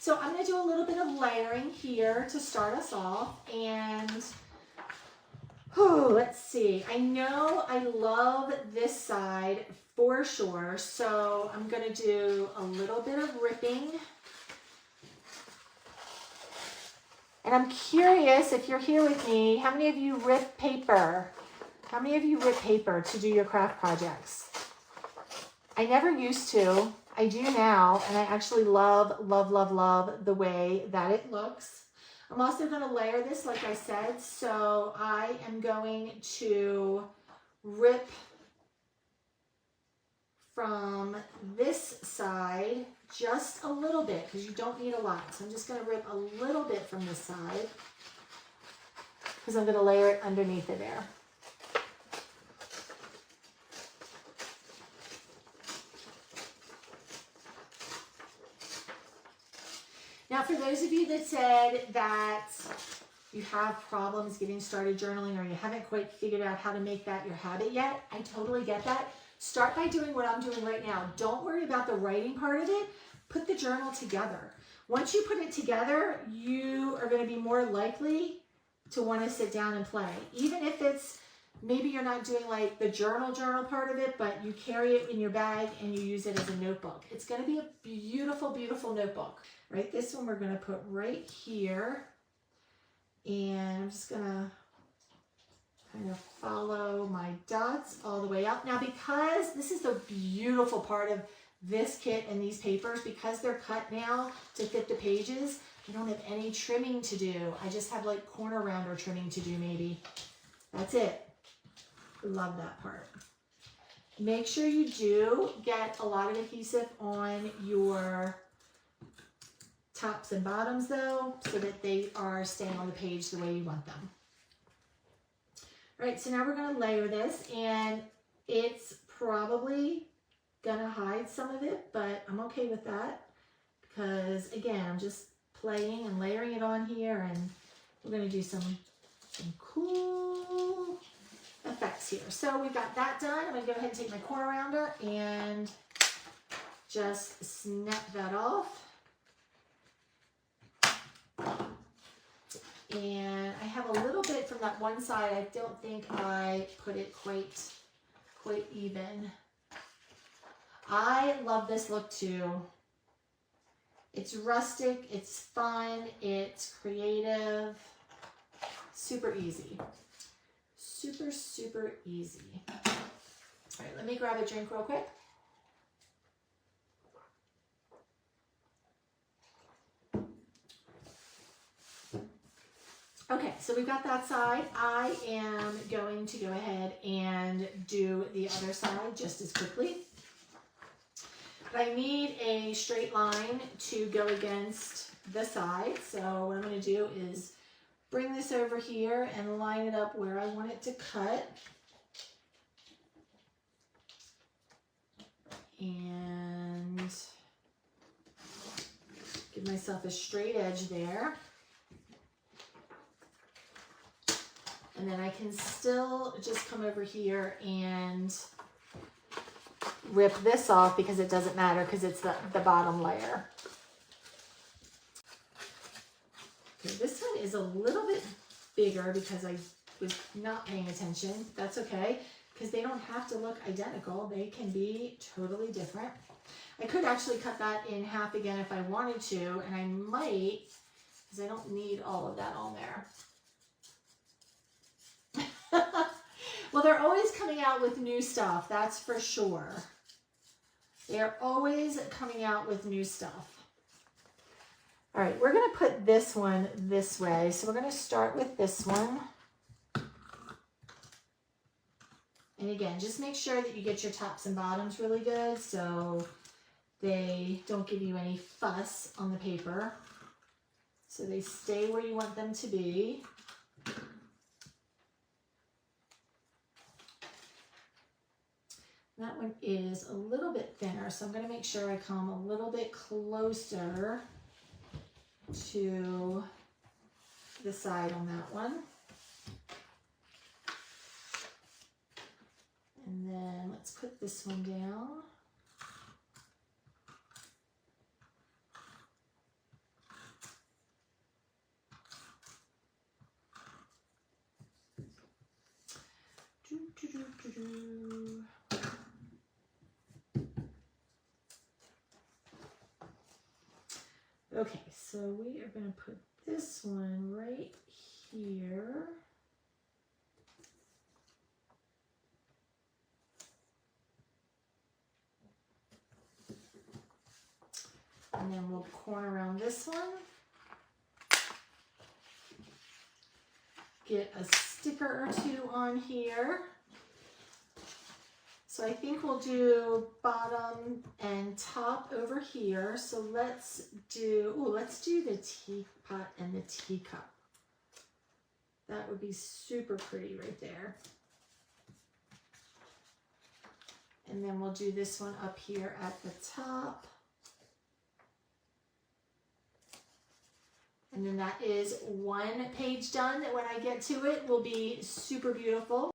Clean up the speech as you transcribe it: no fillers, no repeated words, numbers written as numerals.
So I'm going to do a little bit of layering here to start us off, and let's see. I know I love this side for sure, so I'm going to do a little bit of ripping. And I'm curious, if you're here with me, how many of you rip paper? How many of you rip paper to do your craft projects? I never used to. I do now, and I actually love, love, love, love the way that it looks. I'm also going to layer this, like I said, so I am going to rip from this side just a little bit, because you don't need a lot. So I'm just going to rip a little bit from this side, because I'm going to layer it underneath of there. Now, for those of you that said that you have problems getting started journaling, or you haven't quite figured out how to make that your habit yet, I totally get that. Start by doing what I'm doing right now. Don't worry about the writing part of it. Put the journal together. Once you put it together, you are going to be more likely to want to sit down and play. Even if it's, maybe you're not doing like the journal part of it, but you carry it in your bag and you use it as a notebook. It's going to be a beautiful, beautiful notebook. Right, this one we're going to put right here, and I'm just going to kind of follow my dots all the way up. Now, because this is the beautiful part of this kit and these papers, because they're cut now to fit the pages, I don't have any trimming to do. I just have like corner rounder trimming to do maybe. That's it. Love that part. Make sure you do get a lot of adhesive on your tops and bottoms though, so that they are staying on the page the way you want them. All right, so now we're going to layer this, and it's probably going to hide some of it, but I'm okay with that, because again, I'm just playing and layering it on here, and we're going to do some cool effects here. So we've got that done. I'm going to go ahead and take my corner rounder and just snap that off. And I have a little bit from that one side. I don't think I put it quite even. I love this look too. It's rustic, it's fun, it's creative, super easy. Super, super easy. All right, let me grab a drink real quick. Okay, so we've got that side. I am going to go ahead and do the other side just as quickly. But I need a straight line to go against the side. So what I'm going to do is bring this over here and line it up where I want it to cut. And give myself a straight edge there. And then I can still just come over here and rip this off, because it doesn't matter, because it's the bottom layer. Okay, this one is a little bit bigger because I was not paying attention. That's okay, because they don't have to look identical. They can be totally different. I could actually cut that in half again if I wanted to, and I might, because I don't need all of that on there. Well, they're always coming out with new stuff, that's for sure. They're always coming out with new stuff. All right, we're going to put this one this way. So we're going to start with this one. And again, just make sure that you get your tops and bottoms really good so they don't give you any fuss on the paper. So they stay where you want them to be. That one is a little bit thinner, so I'm going to make sure I come a little bit closer to the side on that one. And then let's put this one down. Okay, so we are going to put this one right here. And then we'll corner around this one. Get a sticker or two on here. So I think we'll do bottom and top over here. So let's do the teapot and the teacup. That would be super pretty right there. And then we'll do this one up here at the top. And then that is one page done that when I get to it will be super beautiful.